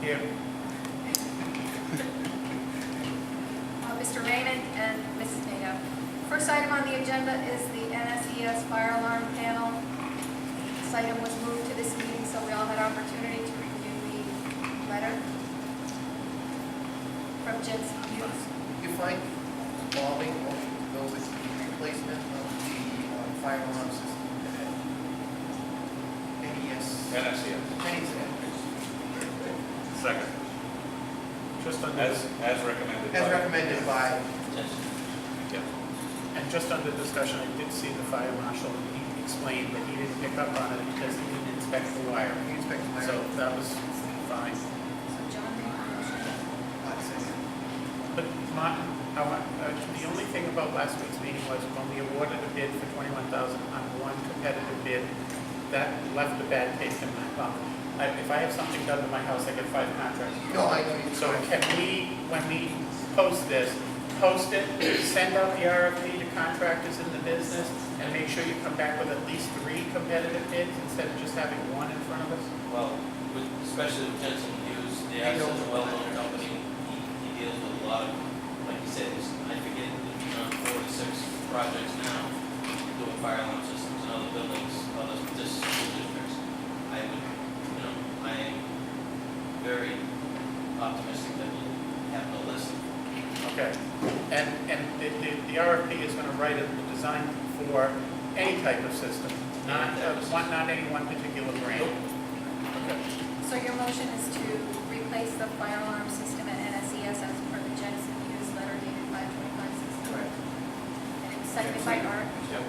Here. Mr. Raymond and Mrs. Nato. First item on the agenda is the NSES fire alarm panel. This item was moved to this meeting, so we all had opportunity to review the letter from Jensen Hughes. You find involving motion to go with the replacement of the fire alarm system at NSES. NSES. Second. Just under As recommended. As recommended by, Yeah. And just under discussion, I did see the fire marshal, and he explained that he didn't pick up on it because he didn't inspect the wire. he inspected my. So that was fine. So John made the motion. But Martin, the only thing about last week's meeting was when we awarded a bid for $21,000 on one competitive bid, that left a bad taste in my mouth. If I have something done to my house, I get 5 contracts. No, I know you. So can we, when we post this, post it, send out the RFP to contractors in the business, and make sure you come back with at least 3 competitive bids instead of just having one in front of us? Well, especially with Jensen Hughes, they are such a well-known company. He deals with a lot of, like you said, I forget, around 4 to 6 projects now, doing fire alarm systems and other buildings, other school districts. I am very optimistic that we'll have no list. Okay. And the RFP is going to write a design for any type of system, not any one particular brand. Okay. So your motion is to replace the fire alarm system at NSES as per the Jensen Hughes letter dated 5/25/16. Correct. And it's seconded by Art. Yep.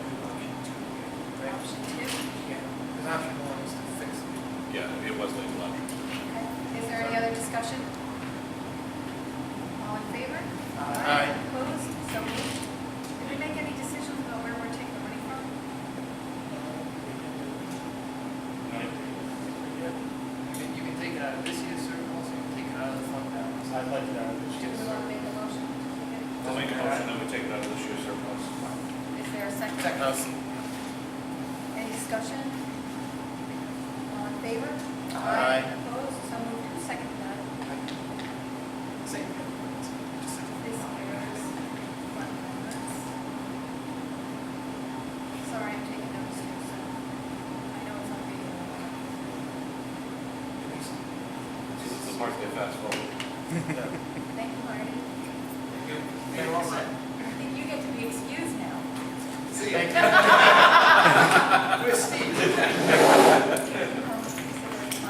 Option 2. Yeah, because option 1 is to fix it. Yeah, it was legal option. Okay. Is there any other discussion? All in favor? Aye. Opposed? So moved. Did we make any decisions about where we're taking the money from? You can take it out of this year's surplus, you can take it out of the fund balance. I'd like that. Do we want to make a motion to take it? I'll make a motion that we take it out of this year's surplus. Is there a second? Second. Any discussion? All in favor? Aye. Opposed? So moved. Who seconded that? Same. This year's fund balance. Sorry, I'm taking notes here, so I know it's on video. This is the part they fast forward. Thank you, Marty. You're all set. I think you get to be excused now. See Thank ya. you. Where's Steve?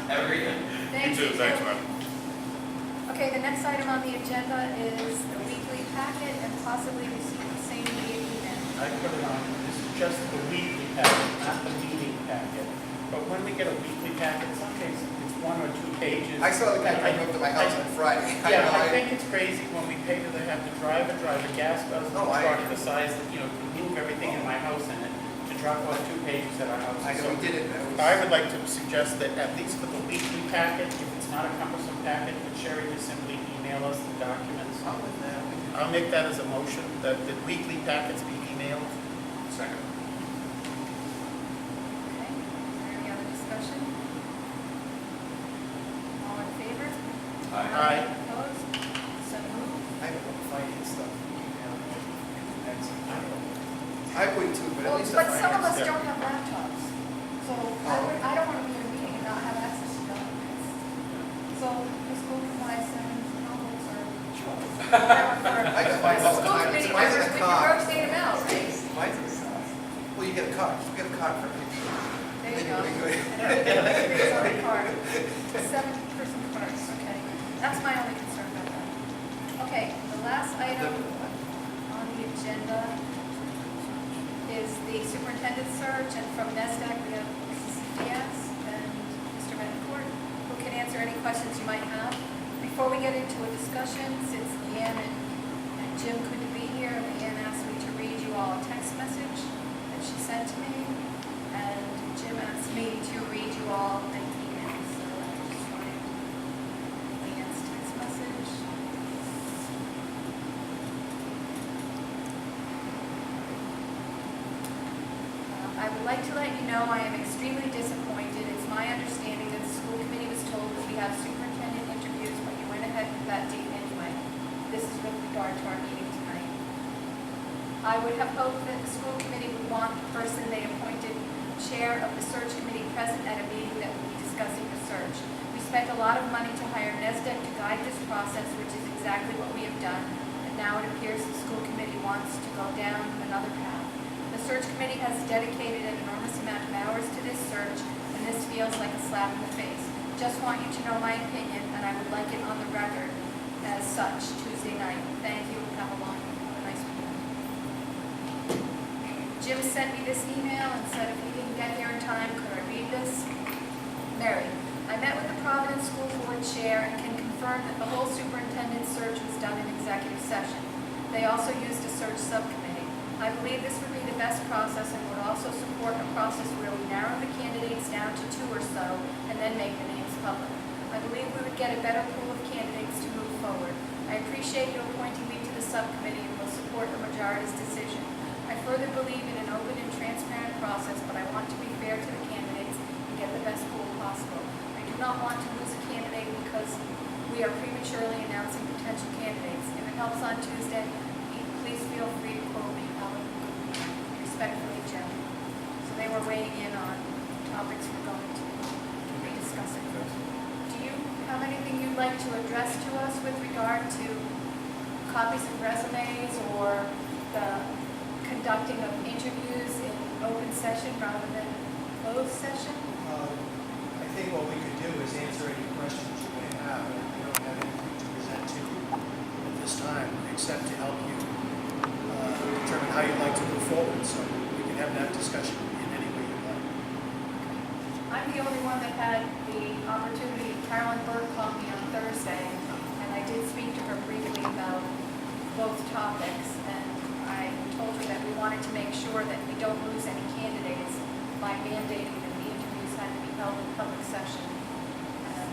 Every year. Thank You too, thanks, Mark. Okay, the next item on the agenda is the weekly packet and possibly receive the same via email. I put it on, this is just the weekly packet, not the meeting packet. But when we get a weekly packet, some cases it's 1 or 2 pages. I saw the guy coming up to my house on Friday. Yeah, I think it's crazy when we pay that they have to drive a gas guzzler No, I- truck the size that, to move everything in my house in it, to drop off 2 pages at our house. I know, we did it. I would like to suggest that at least for the weekly packet, if it's not a cumbersome packet, that Sherry just simply email us the documents. I'll make that as a motion, that the weekly packets be emailed. Second. Okay, is there any other discussion? All in favor? Aye. Opposed? So moved. I have a finance stuff. I would too, but at least. But some of us Yeah. don't have laptops, so I don't want to be in a meeting and not have access to documents. So the school compliance centers and all those are. I got mine all the School time. committee Mine's in members, a we car. can rotate them out, right? Mine's in a car. Well, you get a card. You get a card for everything. There you Then go. you'll be good. Everything's on the card. 7-person cards, okay. That's my only concern about that. Okay, the last item on the agenda is the superintendent search, and from NSDAC we have Mrs. Diaz and Mr. Betancourt, who can answer any questions you might have. Before we get into a discussion, since Leanne and Jim couldn't be here, Leanne asked me to read you all a text message that she sent to me, and Jim asked me to read you all an email, so I just wanted Leanne's text message. I would like to let you know I am extremely disappointed. It's my understanding that the school committee was told that we have superintendent interviews ahead with that date anyway. This is with regard to our meeting tonight. I would have hoped that the school committee would want the person they appointed chair of the search committee present at a meeting that would be discussing the search. We spent a lot of money to hire NSES to guide this process, which is exactly what we have done, and now it appears the school committee wants to go down another path. The search committee has dedicated an enormous amount of hours to this search, and this feels like a slap in the face. Just want you to know my opinion, and I would like it on the record as such Tuesday night. Thank you, and have a nice weekend. Jim sent me this email and said if he didn't get here in time, could I read this? Mary, I met with the Providence School Board Chair and can confirm that the whole superintendent search was done in executive session. They also used a search subcommittee. I believe this would be the best process and would also support a process where we narrow the candidates down to 2 or so and then make the names public. I believe we would get a better pool of candidates to move forward. I appreciate you appointing me to the subcommittee and will support the majority's decision. I further believe in an open and transparent process, but I want to be fair to the candidates and get the best pool possible. I do not want to lose a candidate because we are prematurely announcing potential candidates. If it helps on Tuesday, please feel free to quote me. Respectfully, Jim. So they were weighing in on topics we're going to be discussing. Do you have anything you'd like to address to us with regard to copies of resumes or the conducting of interviews in open session rather than closed session? I think what we could do is answer any questions you may have. We don't have anything to present to you at this time, except to help you determine how you'd like to move forward. So we can have that discussion in any way you'd like. I'm the only one that had the opportunity. Carolyn Burke called me on Thursday, and I did speak to her briefly about both topics, and I told her that we wanted to make sure that we don't lose any candidates by mandating that the interviews had to be held in public session. And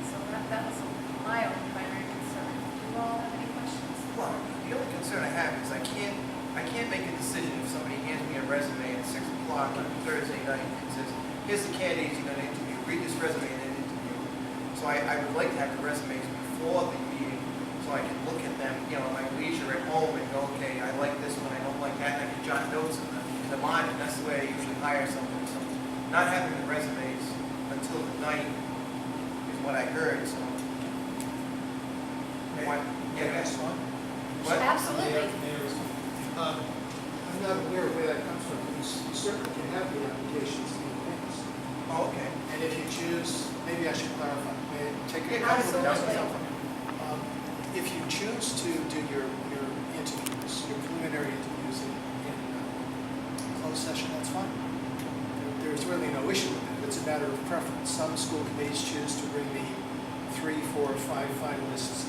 so that was my own primary concern. Do you all have any questions? Well, the only concern I have is I can't make a decision if somebody hands me a resume at 6 o'clock on Thursday night and says, here's the candidates you're going to interview, read this resume and then interview. So I would like to have the resumes before the meeting so I can look at them, you know, at my leisure at home and go, okay, I like this one, I don't like that, and I can jot notes in the mind, and that's the way I usually hire somebody. So not having the resumes until the night is what I heard, so. What? Yeah, Next one. What? Absolutely. I'm not aware of where that comes from. You certainly can have the applications in advance. Oh, okay. And if you choose, maybe I should clarify. May I take a Yeah, Absolutely. If you choose to do your interviews, your preliminary interviews in closed session, that's fine. There's really no issue with it. It's a matter of preference. Some school committees choose to bring the 3, 4, or 5 finalists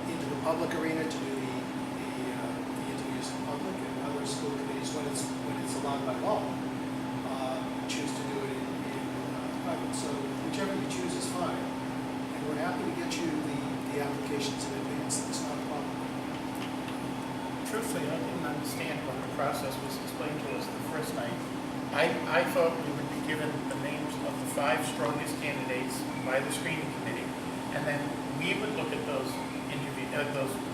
into the public arena to do the interviews in public, and other school committees, when it's allowed by law, choose to do it in private. So whichever you choose is fine. And we're happy to get you the applications in advance. That's not a problem. Truthfully, I didn't understand when the process was explained to us the first night. I thought we would be given the names of the 5 strongest candidates by the screening committee, and then we would look at those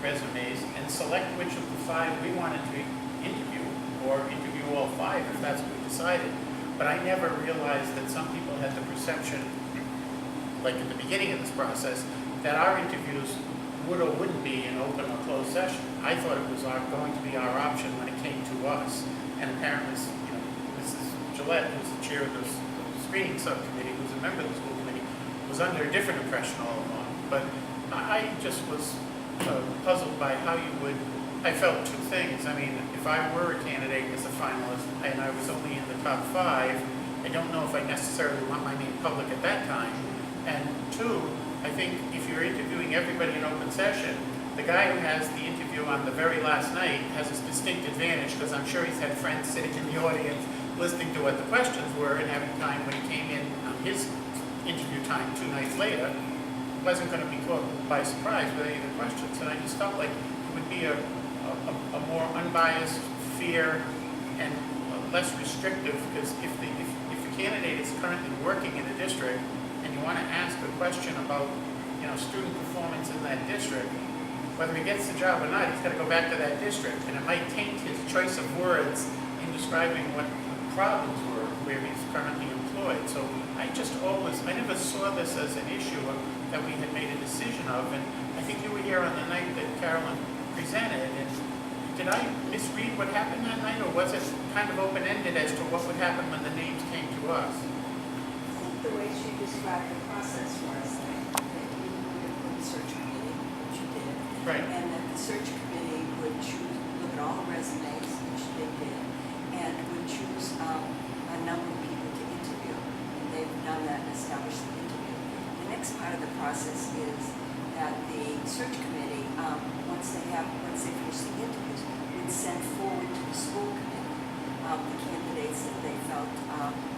resumes and select which of the 5 we wanted to interview, or interview all 5 if that's what we decided. But I never realized that some people had the perception, like at the beginning of this process, that our interviews would or wouldn't be in open or closed session. I thought it was going to be our option when it came to us. And apparently, Mrs. Gillette, who's the chair of the screening subcommittee, who's a member of the school committee, was under a different impression all along. But I just was puzzled by how you would. I felt 2 things. I mean, if I were a candidate as a finalist and I was only in the top 5, I don't know if I necessarily want my name public at that time. And 2, I think if you're interviewing everybody in open session, the guy who has the interview on the very last night has a distinct advantage, because I'm sure he's had friends sitting in the audience listening to what the questions were, and having time when he came in on his interview time 2 nights later, wasn't going to be caught by surprise with any of the questions. And I just felt like it would be a more unbiased, fair, and less restrictive, because if the candidate is currently working in a district and you want to ask a question about student performance in that district, whether he gets the job or not, he's got to go back to that district, and it might taint his choice of words in describing what the problems were where he's currently employed. So I never saw this as an issue that we had made a decision of, and I think you were here on the night that Carolyn presented, and did I misread what happened that night, or was it kind of open-ended as to what would happen when the names came to us? I think the way she described the process was that you would appoint a search committee, which you did. Right. And that the search committee would look at all the resumes, which they did, and would choose a number of people to interview. And they've done that and established the interview. The next part of the process is that the search committee, once they finish the interviews, would send forward to the school committee the candidates that they felt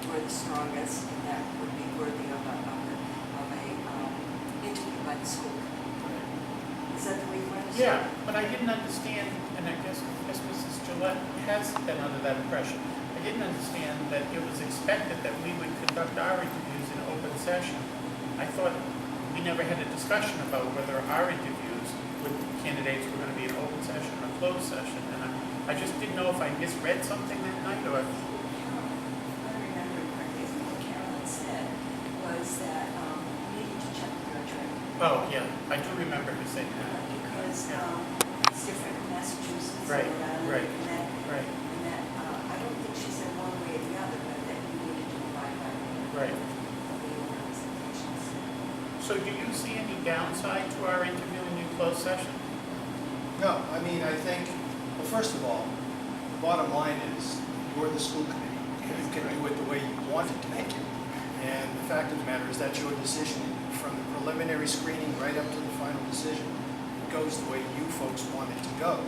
were the strongest and that would be worthy of a interview by the school committee. Is that the way you understand? Yeah, but I didn't understand, and I guess Mrs. Gillette has been under that impression. I didn't understand that it was expected that we would conduct our interviews in open session. I thought we never had a discussion about whether our interviews with candidates were going to be an open session or a closed session, and I just didn't know if I misread something that night, or if... I remember correctly, what Carolyn said was that we needed to check with your attorney. Oh, yeah, I do remember her saying that. Because it's different in Massachusetts. Right, and right, Connecticut. right. And that, I don't think she said one way or the other, but that you needed to abide by Right. the organizations. So do you see any downside to our interviewing in closed session? No, I mean, I think, well, first of all, the bottom line is, you're the school committee. You can do it the way you want it to make it. And the fact of the matter is that's your decision. From the preliminary screening right up to the final decision, it goes the way you folks want it to go.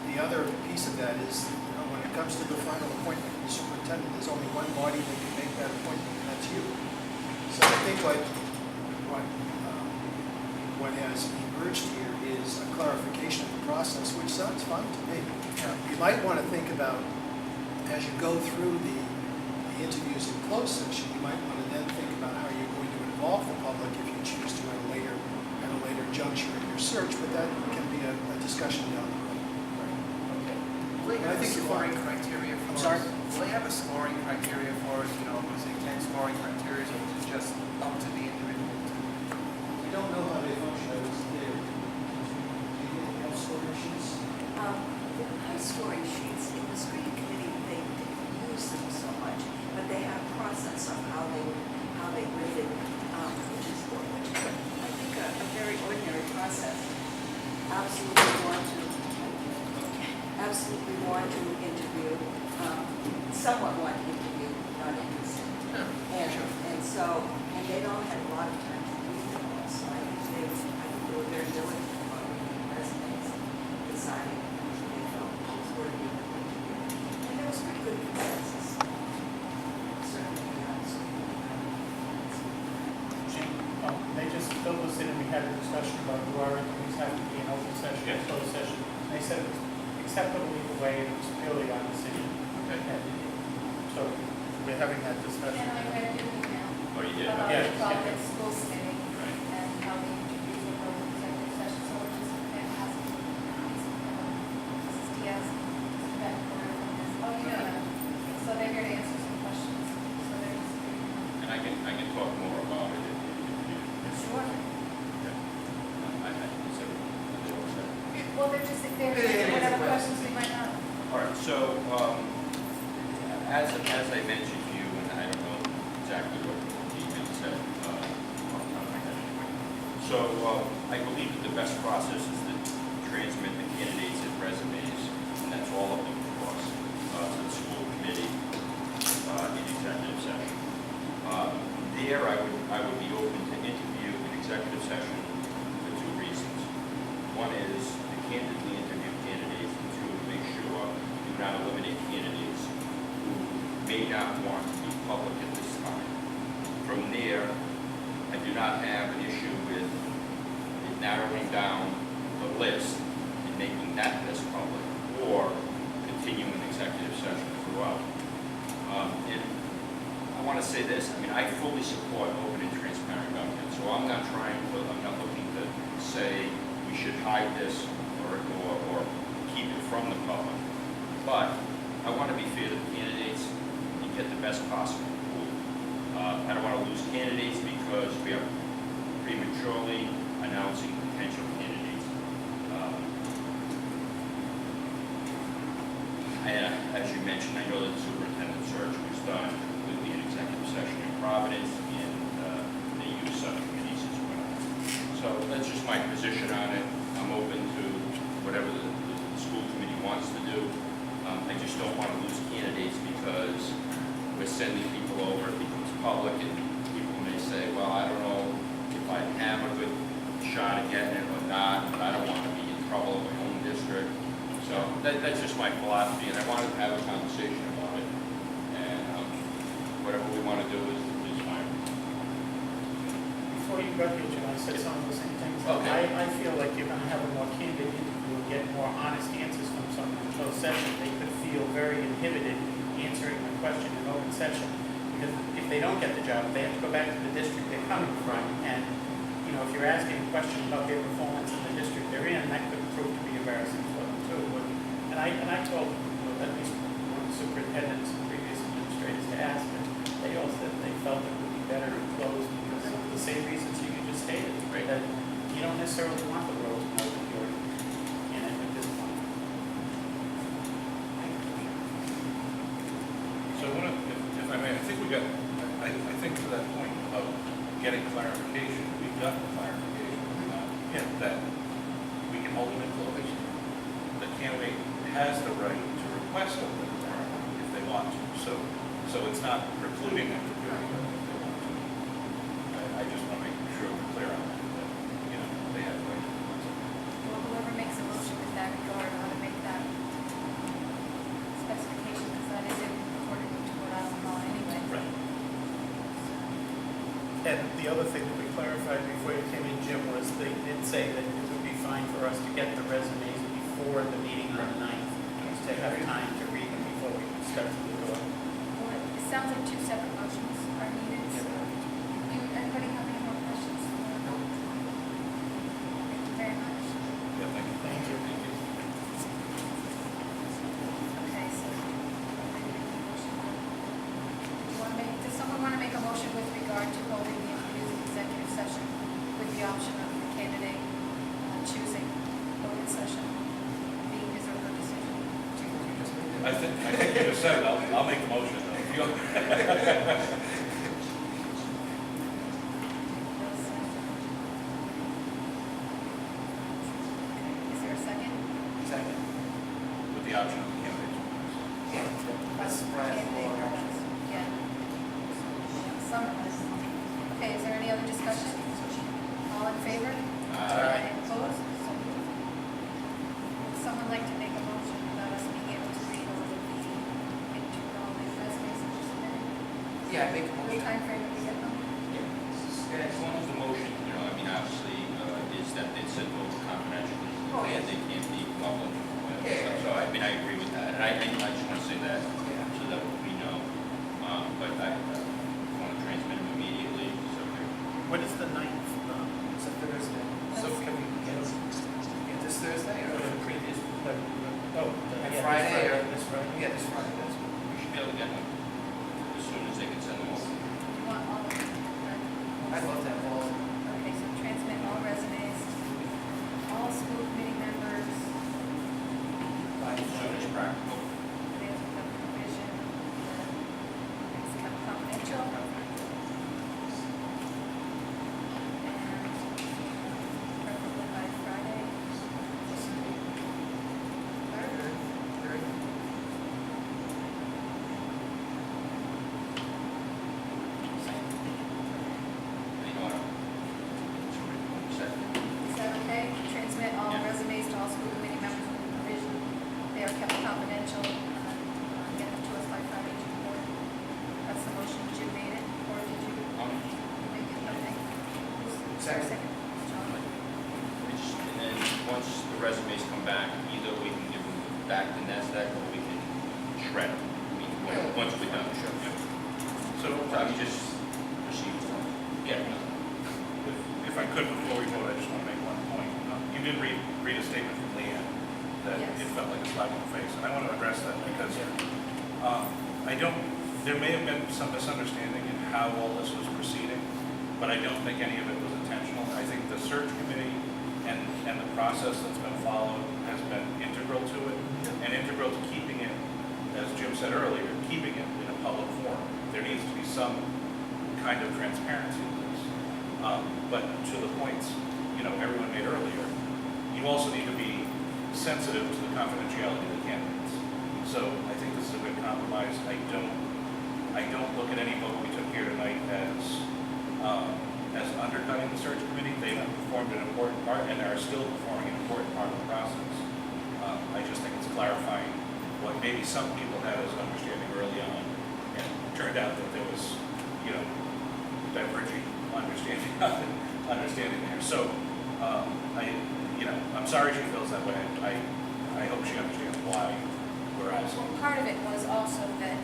The other piece of that is, when it comes to the final appointment of the superintendent, there's only one body that can make that appointment, and that's you. So I think what has emerged here is a clarification of the process, which sounds fine to me. You might want to think about, as you go through the interviews in closed session, you might want to then think about how you're going to involve the public if you choose to at a later juncture in your search, but that can be a discussion down the road. Will they I have a think you're scoring fine. criteria for I'm us? sorry? Will they have a scoring criteria for us, is it 10 scoring criteria, or is it just up to the individual? We don't know how they function. I was there. Do you have scoring sheets? The high scoring sheets in the screening committee, they didn't use them so much, but they have a process of how they graded, which is I think a very ordinary process. Absolutely want to interview, somewhat want to interview, not interested. And they don't have a lot of time to read them all, so I think they were very diligent about reading resumes, deciding who they felt was worthy of an interview. And there was pretty good consensus. Certainly, They just filled us in and we had a discussion about do our interviews have to be an open session or Yes. closed session. And they said it was acceptable either way, and it was purely on the city. And so we're having that discussion. And I read your email Oh, you did? about Yeah. the Providence School Committee Right. and how the interviews were held in executive session, so we're just fantastic. Mrs. Diaz, Mrs. Beck, oh, you know them. So they're here to answer some questions, so they're just. And I can talk more about it if Sure. I said, Well, they're just, they're Yeah, whatever yeah. questions we might have. All right, so, as I mentioned to you, and I don't know exactly what the email said, off the top of my head. So, I believe that the best process is to transmit the candidates and resumes, and that's all of them, of course, to the school committee, in executive session. There, I would be open to interview in executive session for two reasons. One is to candidly interview candidates, and two, to make sure we do not eliminate candidates who may not want to be public at this time. From there, I do not have an issue with it narrowing down the list and making that list public, or continuing executive session throughout. And I want to say this, I mean, I fully support open and transparent government, so I'm not looking to say we should hide this or keep it from the public. But I want to be fair to the candidates and get the best possible pool. I don't want to lose candidates because we are prematurely announcing potential candidates. And as you mentioned, I know that the superintendent search was done with the executive session in Providence, and they use subcommittees as well. So that's just my position on it. I'm open to whatever the school committee wants to do. I just don't want to lose candidates because we're sending people over, it becomes public, and people may say, well, I don't know if I have a good shot at getting it or not, but I don't want to be in trouble in my own district. So that's just my philosophy, and I wanted to have a conversation about it. And whatever we want to do is fine. Before you got here, Jim, I said some of the same things. Okay. I feel like you're gonna have a more candid interview and get more honest answers from someone in closed session. They could feel very inhibited answering a question in open session. Because if they don't get the job, they have to go back to the district they're coming from. And, you know, if you're asking a question about their performance in the district they're in, that could prove to be embarrassing for them too. And I told at least one of the superintendents and previous administrators to ask, and they all said they felt it would be better in closed because of the same reasons you just stated. Right. That you don't necessarily want the world to know that you're in it at this point. So if I may, I think we got, I think to that point of getting clarification, we've gotten clarification that we can hold them in closed. The candidate has the right to request open if they want to. So it's not precluding them from doing it if they want to. I just want to make sure we're clear on that, you know, they have the right to request it. Well, whoever makes a motion in that regard, ought to make that specification, because that is according to what I don't know anyway. Right. And the other thing that we clarified before you came in, Jim, was they did say that it would be fine for us to get the resumes before the meeting on the 9th, to have time to read them before we step to the door. Well, it sounds like two separate motions are needed, so. Anybody have any more questions? No. Thank you very much. Yeah, thank you. Thank you. Okay, so. Does someone want to make a motion with regard to holding the interviews in executive session with the option of the candidate choosing open session being his or her decision? I think you just said it. I'll make the motion. If you- Is there a second? Second. With the option of the candidates. Yeah. Summarize. Okay, is there any other discussion? All in favor? Aye. Opposed? So moved. Would someone like to make a motion about us being able to read all of the internal resumes that you submitted? Yeah, I make a What motion. time frame did we get them? As long as the motion, you know, I mean, obviously, is that it's sent over confidentially. Oh, yeah. And they can't be public. Yeah. So, I mean, I agree with that. And I just want to say that Yeah. so that we know. But I want to transmit them immediately, so they're What is the 9th? It's a Thursday. So can we get Yeah, this Thursday or or? the previous, Like yeah, Friday or? This Friday? Yeah, this Friday, that's. we should be able to get them as soon as they can send them over. You want all of them? I'd love to have all of them. Okay, so transmit all resumes, all school committee members, As soon as practical. there's the provision, it's kept confidential. And preferably by Friday. Third. You know what? Second. Is that okay? Transmit all Yeah. resumes to all school committee members with the provision. They are kept confidential. Get them to us by Friday, June 4th. That's the motion. Jim made it, or did you make it? Okay. Second. John? And then, once the resumes come back, either we can give them back to NSES or we can shred them. I mean, once we're done the show. So, So you just proceed. yeah, if I could, before we vote, I just want to make one point. You did read a statement from Leanne that Yes. it felt like a slap in the face, and I want to address that because there may have been some misunderstanding in how all this was proceeding, but I don't think any of it was intentional. I think the search committee and the process that's been followed has been integral to it, and integral to keeping it, as Jim said earlier, keeping it in a public forum. There needs to be some kind of transparency to this. But to the points, everyone made earlier, you also need to be sensitive to the confidentiality of the candidates. So I think this is a good compromise. I don't look at any vote we took here tonight as undercutting the search committee. They have performed an important part and are still performing an important part of the process. I just think it's clarifying what maybe some people had as understanding early on, and it turned out that there was, diverging understanding there. So I'm sorry she feels that way. I hope she understands why we're asking. Well, part of it was also that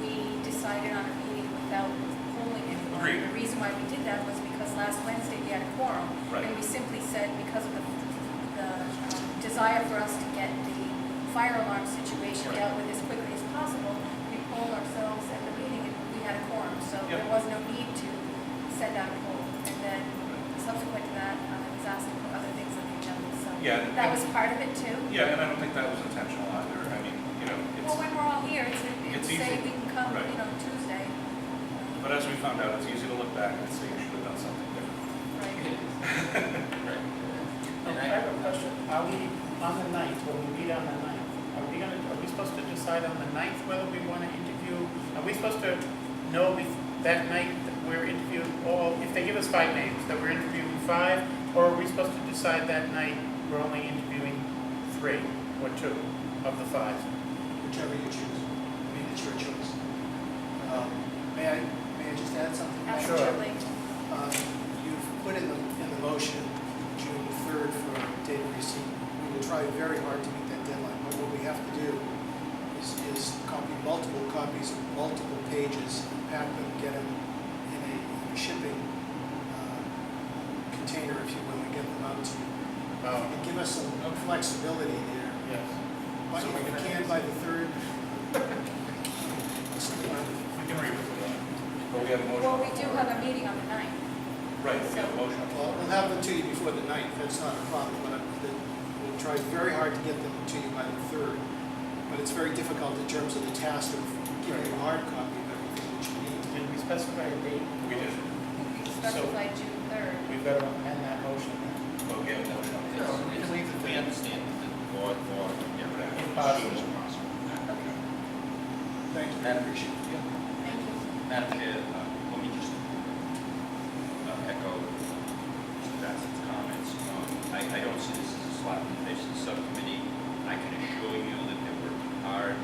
we decided on a meeting without polling anyone. Agreed. The reason why we did that was because last Wednesday we had a quorum. Right. And we simply said, because of the desire for us to get the fire alarm situation Right. dealt with as quickly as possible, we polled ourselves at the meeting and we had a quorum. So Yep. there was no need to send out a poll. And then subsequent to that, I was asked to put other things on the agenda. So Yeah, that was part of it too. Yeah, and I don't think that was intentional either. I mean, Well, when we're all here, it's It's say easy. we can come, Right. Tuesday. but as we found out, it's easy to look back and say you should have done something different. Right. Right. And I have a question. Are we on the 9th, when we meet on the 9th, are we supposed to decide on the 9th whether we want to interview? Are we supposed to know that night that we're interviewing all, if they give us 5 names, that we're interviewing 5? Or are we supposed to decide that night we're only interviewing 3 or 2 of the 5? Whichever you choose. I mean, it's your choice. May I just add something? Sure. Absolutely. You've put in the motion June 3rd for data receipt. We will try very hard to meet that deadline, but what we have to do is copy multiple copies of multiple pages, pack them, get them in a shipping container, if you will, and get them out to you. And give us some flexibility there. Yes. But So if we we can- can by the 3rd, We can revisit that. But we have a motion. Well, on we the do floor. have a meeting on the 9th. Right, we have a motion on the well, floor. we'll have them to you before the 9th, that's not a problem, but we'll try very hard to get them to you by the 3rd. But it's very difficult in terms of the task of giving you a hard copy of everything that you need. Did we specify a date? We did. We specified June 3rd. We've got to amend that motion then. But we have a motion on the It's- floor. We understand that the board, yeah, whatever. Impossible. As soon as possible. Okay, Thank you, I appreciate it. thank you. Madam Chair, let me just echo Mr. Bassett's comments. I don't see this as a slap in the face of the subcommittee. I can assure you that they're working hard,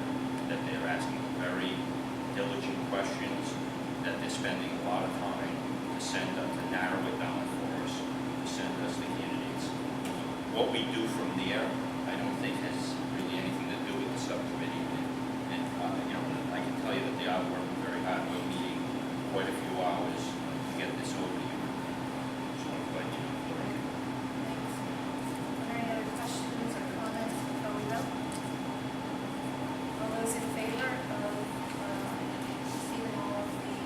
that they're asking very diligent questions, that they're spending a lot of time to narrow it down for us, to send us the candidates. What we do from there, I don't think has really anything to do with the subcommittee. And I can tell you that they are working very hard. We're meeting quite a few hours to get this over to you. Just want to let you know. Thanks. Are there any other questions or comments before we vote? All those in favor of receiving all of the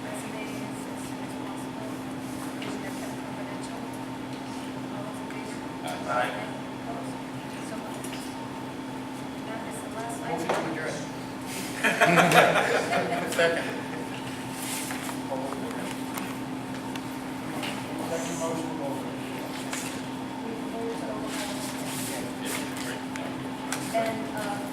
resumes as soon as possible, those that kept confidential? All those in favor? Aye. Opposed? So moved. That is the last Motion item. to adjourn. Second. Second motion, over. We moved over. Yeah, great. And